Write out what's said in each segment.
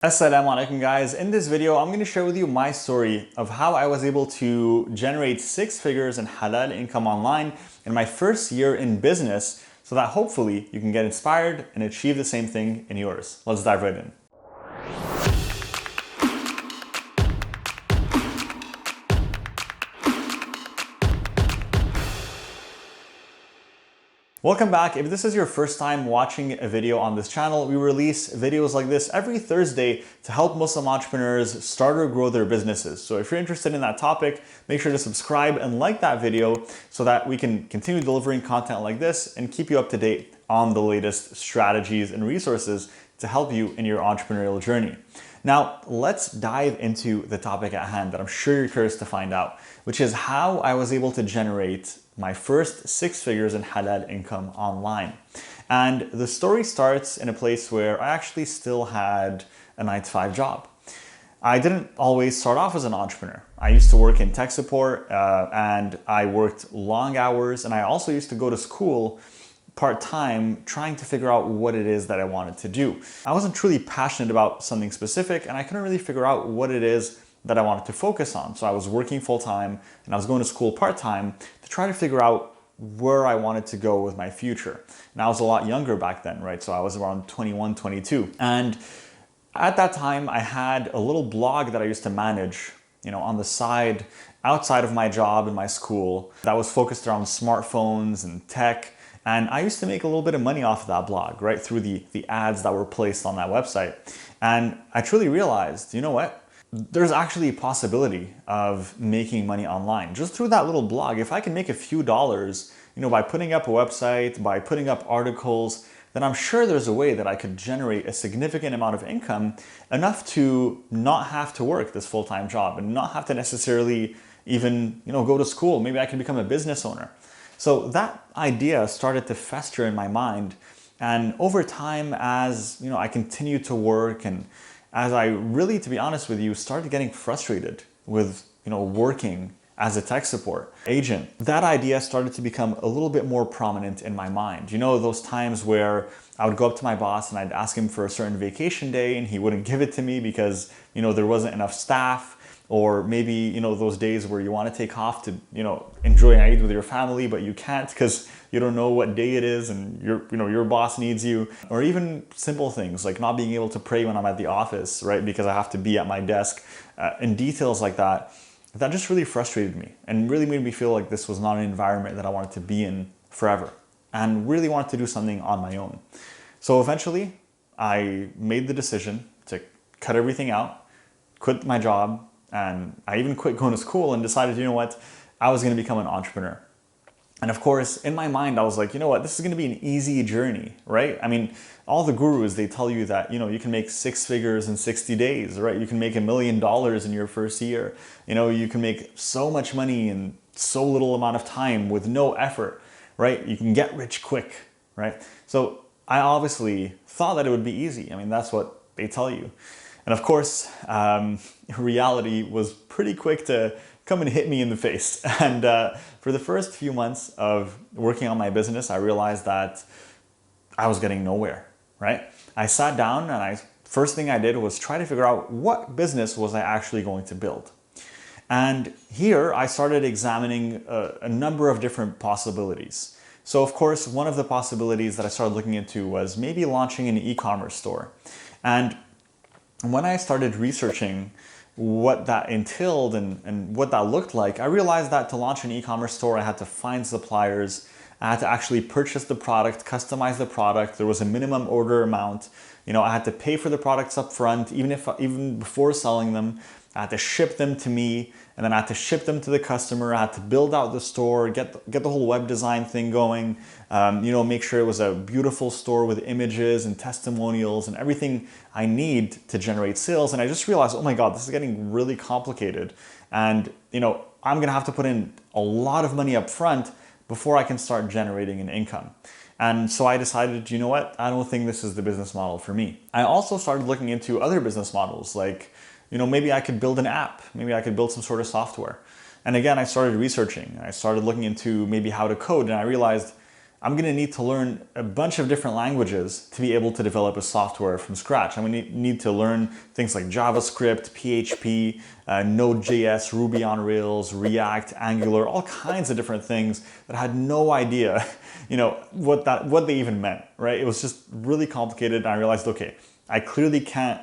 Assalamu alaikum guys. In this video, I'm going to share with you my story of how I was able to generate 6 figures in halal income online in my first year in business so that hopefully you can get inspired and achieve the same thing in yours. Let's dive right in. Welcome back. If this is your first time watching a video on this channel, we release videos like this every Thursday to help Muslim entrepreneurs start or grow their businesses. So if you're interested in that topic, make sure to subscribe and like that video so that we can continue delivering content like this and keep you up to date on the latest strategies and resources to help you in your entrepreneurial journey. Now, let's dive into the topic at hand that I'm sure you're curious to find out, which is how I was able to generate my first 6 figures in halal income online. And the story starts in a place where I actually still had a 9-to-5 job. I didn't always start off as an entrepreneur. I used to work in tech support and I worked long hours, and I also used to go to school part-time trying to figure out what it is that I wanted to do. I wasn't truly passionate about something specific, and I couldn't really figure out what it is that I wanted to focus on. So I was working full-time and I was going to school part-time to try to figure out where I wanted to go with my future. And I was a lot younger back then, right? So I was around 21, 22. And at that time, I had a little blog that I used to manage, on the side, outside of my job and my school, that was focused around smartphones and tech. And I used to make a little bit of money off of that blog, right? Through the ads that were placed on that website. And I truly realized, you know what? There's actually a possibility of making money online. Just through that little blog, if I can make a few dollars, by putting up a website, by putting up articles, then I'm sure there's a way that I could generate a significant amount of income, enough to not have to work this full-time job and not have to necessarily even, go to school. Maybe I can become a business owner. So that idea started to fester in my mind. And over time, as I continued to work, and as I really, to be honest with you, started getting frustrated with working as a tech support agent, that idea started to become a little bit more prominent in my mind. Those times where I would go up to my boss and I'd ask him for a certain vacation day and he wouldn't give it to me because there wasn't enough staff. Or maybe, those days where you want to take off to, enjoy Eid with your family, but you can't because you don't know what day it is and your boss needs you. Or even simple things like not being able to pray when I'm at the office, right? Because I have to be at my desk, and details like that. That just really frustrated me and really made me feel like this was not an environment that I wanted to be in forever, and really wanted to do something on my own. So eventually I made the decision to cut everything out, quit my job, and I even quit going to school and decided, I was going to become an entrepreneur. And of course, in my mind, I was like, this is going to be an easy journey, right? I mean, all the gurus, they tell you that, you can make 6 figures in 60 days, right? You can make $1 million in your first year. You can make so much money in so little amount of time with no effort, right? You can get rich quick, right? So I obviously thought that it would be easy. I mean, that's what they tell you. And of course, reality was pretty quick to come and hit me in the face. And for the first few months of working on my business, I realized that I was getting nowhere, right? I sat down and first thing I did was try to figure out what business was I actually going to build. And here I started examining a number of different possibilities. So of course, one of the possibilities that I started looking into was maybe launching an e-commerce store. And when I started researching what that entailed and what that looked like, I realized that to launch an e-commerce store, I had to find suppliers. I had to actually purchase the product, customize the product. There was a minimum order amount. I had to pay for the products up front, even before selling them. I had to ship them to me, and then I had to ship them to the customer. I had to build out the store, get the whole web design thing going, make sure it was a beautiful store with images and testimonials and everything I need to generate sales. And I just realized, oh my God, this is getting really complicated. And, I'm going to have to put in a lot of money up front before I can start generating an income. And so I decided, I don't think this is the business model for me. I also started looking into other business models, like, maybe I could build an app. Maybe I could build some sort of software. And again, I started researching. I started looking into maybe how to code, and I realized I'm going to need to learn a bunch of different languages to be able to develop a software from scratch. I'm going to need to learn things like JavaScript, PHP, Node.js, Ruby on Rails, React, Angular, all kinds of different things that I had no idea, what they even meant, right? It was just really complicated. And I realized, okay, I clearly can't,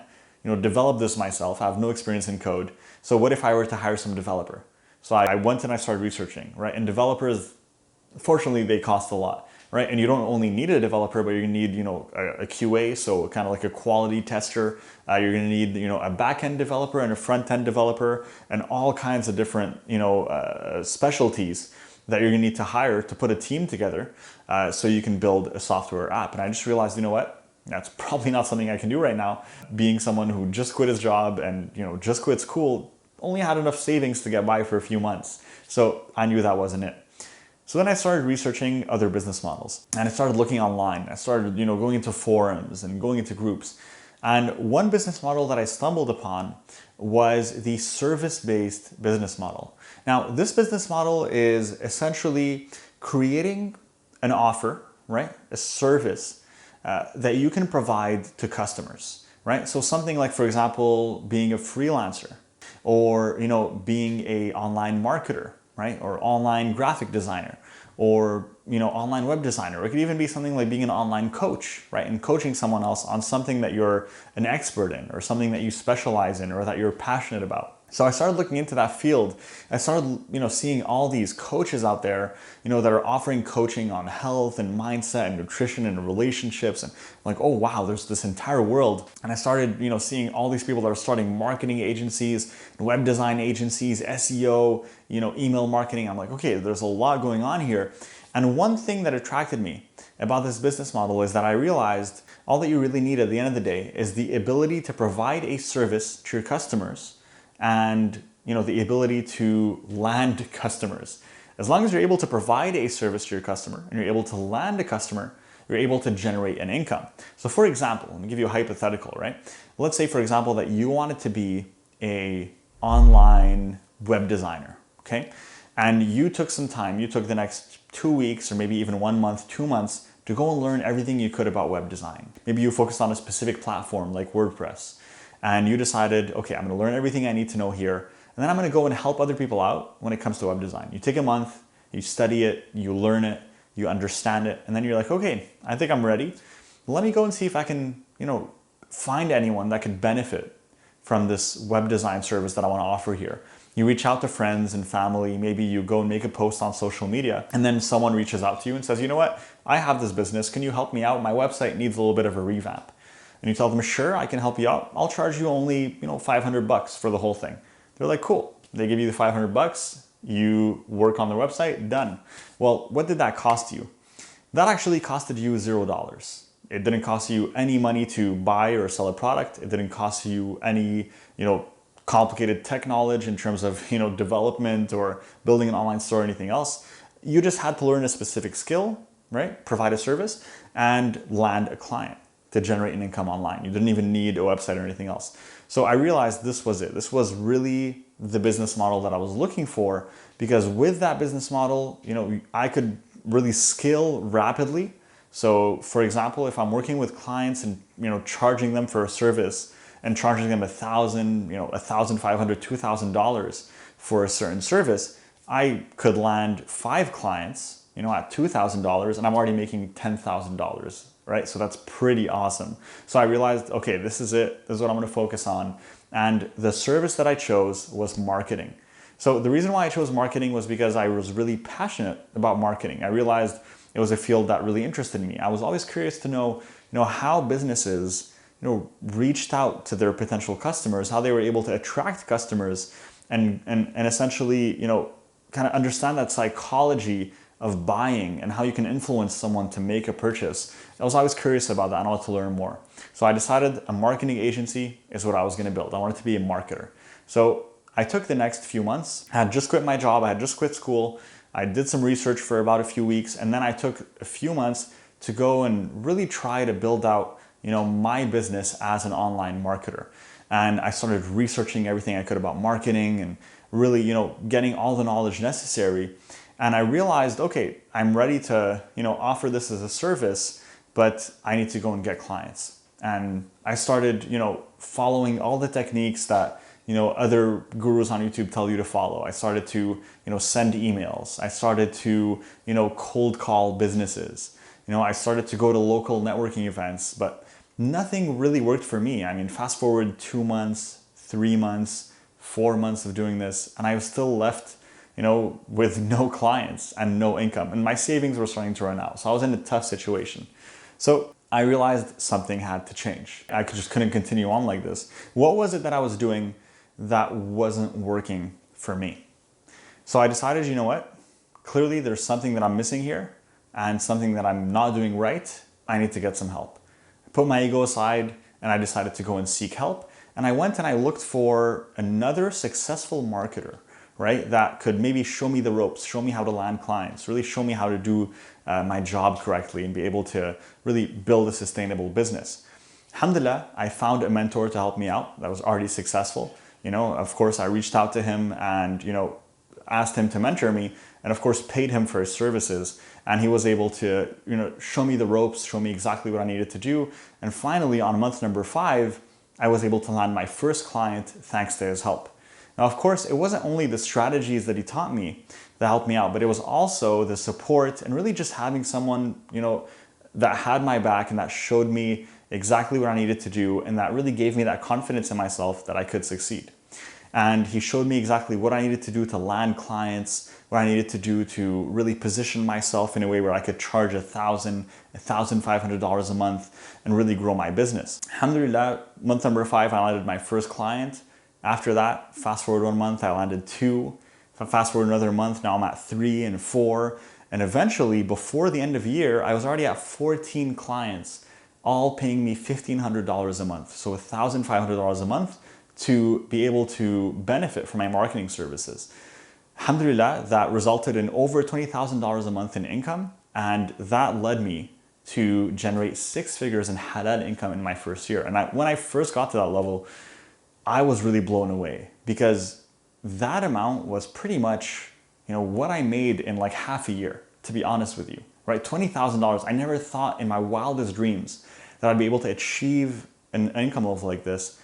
develop this myself. I have no experience in code. So what if I were to hire some developer? So I went and I started researching, right? And developers, fortunately, they cost a lot, right? And you don't only need a developer, but you need, a QA, so kind of like a quality tester. You're going to need, a back-end developer and a front-end developer, and all kinds of different, specialties that you're going to need to hire to put a team together, so you can build a software app. And I just realized, you know what? That's probably not something I can do right now. Being someone who just quit his job and, just quit school, only had enough savings to get by for a few months. So I knew that wasn't it. So then I started researching other business models, and I started looking online. I started, going into forums and going into groups. And one business model that I stumbled upon was the service-based business model. Now, this business model is essentially creating an offer, right? A service that you can provide to customers, right? So something like, for example, being a freelancer, or being a online marketer, right? Or online graphic designer, or online web designer. Or it could even be something like being an online coach, right? And coaching someone else on something that you're an expert in, or something that you specialize in, or that you're passionate about. So I started looking into that field. I started, seeing all these coaches out there, that are offering coaching on health and mindset and nutrition and relationships. And I'm like, oh wow, there's this entire world. And I started, seeing all these people that are starting marketing agencies, web design agencies, SEO, email marketing. I'm like, okay, there's a lot going on here. And one thing that attracted me about this business model is that I realized all that you really need at the end of the day is the ability to provide a service to your customers, and the ability to land customers. As long as you're able to provide a service to your customer and you're able to land a customer, you're able to generate an income. So for example, let me give you a hypothetical, right? Let's say, for example, that you wanted to be a online web designer, okay? And you took some time, you took the next 2 weeks or maybe even 1 month, 2 months to go and learn everything you could about web design. Maybe you focused on a specific platform like WordPress, and you decided, okay, I'm going to learn everything I need to know here, and then I'm going to go and help other people out when it comes to web design. You take a month, you study it, you learn it, you understand it, and then you're like, okay, I think I'm ready. Let me go and see if I can, find anyone that could benefit from this web design service that I want to offer here. You reach out to friends and family, maybe you go and make a post on social media, and then someone reaches out to you and says, you know what, I have this business, can you help me out? My website needs a little bit of a revamp. And you tell them, sure, I can help you out. I'll charge you only, $500 for the whole thing. They're like, cool. They give you the $500. You work on the website, done. Well, what did that cost you? That actually costed you $0. It didn't cost you any money to buy or sell a product. It didn't cost you any, complicated tech knowledge in terms of, development or building an online store or anything else. You just had to learn a specific skill, right? Provide a service and land a client to generate an income online. You didn't even need a website or anything else. So I realized this was it. This was really the business model that I was looking for, because with that business model, I could really scale rapidly. So for example, if I'm working with clients and, charging them for a service and charging them $1,000, $1,500, $2,000 for a certain service, I could land 5 clients, at $2,000, and I'm already making $10,000. Right? So that's pretty awesome. So I realized, okay, this is it. This is what I'm going to focus on. And the service that I chose was marketing. So the reason why I chose marketing was because I was really passionate about marketing. I realized it was a field that really interested me. I was always curious to know, how businesses, reached out to their potential customers, how they were able to attract customers, and essentially, kind of understand that psychology of buying and how you can influence someone to make a purchase. I was always curious about that and I wanted to learn more. So I decided a marketing agency is what I was going to build. I wanted to be a marketer. So I took the next few months. I had just quit my job. I had just quit school. I did some research for about a few weeks, and then I took a few months to go and really try to build out, my business as an online marketer. And I started researching everything I could about marketing and really, getting all the knowledge necessary. And I realized, okay, I'm ready to, offer this as a service, but I need to go and get clients. And I started, following all the techniques that, other gurus on YouTube tell you to follow. I started to, send emails. I started to, cold call businesses. I started to go to local networking events, but nothing really worked for me. I mean, fast forward 2 months, 3 months, 4 months of doing this, and I was still left with no clients and no income. And my savings were starting to run out. So I was in a tough situation. So I realized something had to change. I just couldn't continue on like this. What was it that I was doing that wasn't working for me? So I decided, you know what? Clearly there's something that I'm missing here and something that I'm not doing right. I need to get some help. I put my ego aside and I decided to go and seek help. And I went and I looked for another successful marketer, right? That could maybe show me the ropes, show me how to land clients, really show me how to do my job correctly and be able to really build a sustainable business. Alhamdulillah, I found a mentor to help me out that was already successful. Of course, I reached out to him and, asked him to mentor me and of course paid him for his services. And he was able to, show me the ropes, show me exactly what I needed to do. And finally, on month number 5, I was able to land my first client thanks to his help. Now, of course, it wasn't only the strategies that he taught me that helped me out, but it was also the support and really just having someone, that had my back and that showed me exactly what I needed to do and that really gave me that confidence in myself that I could succeed. And he showed me exactly what I needed to do to land clients, what I needed to do to really position myself in a way where I could charge $1,000, $1,500 a month and really grow my business. Alhamdulillah, month number 5, I landed my first client. After that, fast forward 1 month, I landed 2. Fast forward another month, now I'm at 3 and 4. And eventually, before the end of the year, I was already at 14 clients, all paying me $1,500 a month. So $1,500 a month to be able to benefit from my marketing services. Alhamdulillah, that resulted in over $20,000 a month in income. And that led me to generate 6 figures in halal income in my first year. And when I first got to that level, I was really blown away because that amount was pretty much, what I made in like half a year, to be honest with you, right? $20,000. I never thought in my wildest dreams that I'd be able to achieve an income level like this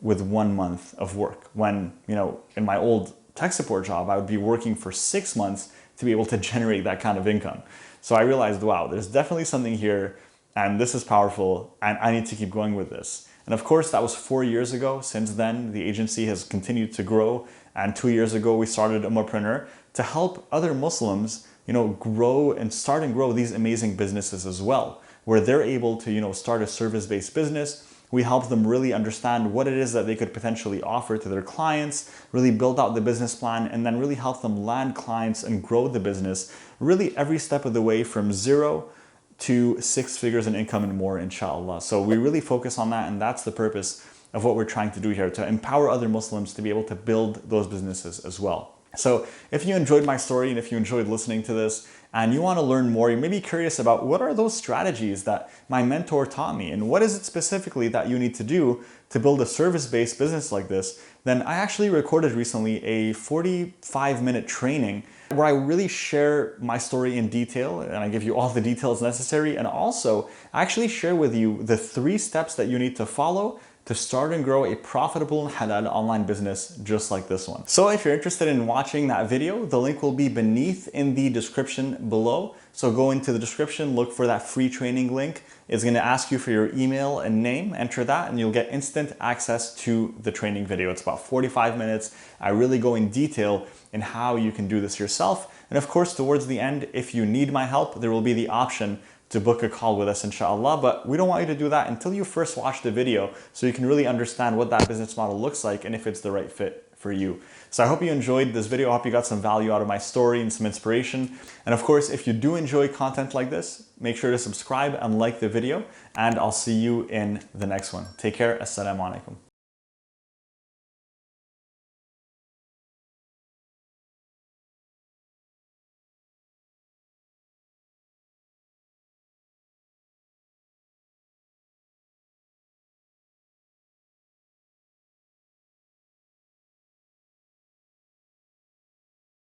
with 1 month of work. When, in my old tech support job, I would be working for 6 months to be able to generate that kind of income. So I realized, wow, there's definitely something here and this is powerful and I need to keep going with this. And of course, that was 4 years ago. Since then, the agency has continued to grow. And 2 years ago, we started Ummahpreneur to help other Muslims, grow and start and grow these amazing businesses as well, where they're able to, start a service-based business. We help them really understand what it is that they could potentially offer to their clients, really build out the business plan, and then really help them land clients and grow the business really every step of the way from 0 to 6 figures in income and more, inshallah. So we really focus on that, and that's the purpose of what we're trying to do here, to empower other Muslims to be able to build those businesses as well. So if you enjoyed my story and if you enjoyed listening to this and you want to learn more, you may be curious about what are those strategies that my mentor taught me and what is it specifically that you need to do to build a service-based business like this, then I actually recorded recently a 45-minute training where I really share my story in detail and I give you all the details necessary. And also I actually share with you the 3 steps that you need to follow to start and grow a profitable and halal online business just like this one. So if you're interested in watching that video, the link will be beneath in the description below. So go into the description, look for that free training link. It's gonna ask you for your email and name, enter that, and you'll get instant access to the training video. It's about 45 minutes. I really go in detail in how you can do this yourself. And of course, towards the end, if you need my help, there will be the option to book a call with us, inshallah. But we don't want you to do that until you first watch the video so you can really understand what that business model looks like and if it's the right fit for you. So I hope you enjoyed this video. I hope you got some value out of my story and some inspiration. And of course, if you do enjoy content like this, make sure to subscribe and like the video, and I'll see you in the next one. Take care. Assalamu alaikum.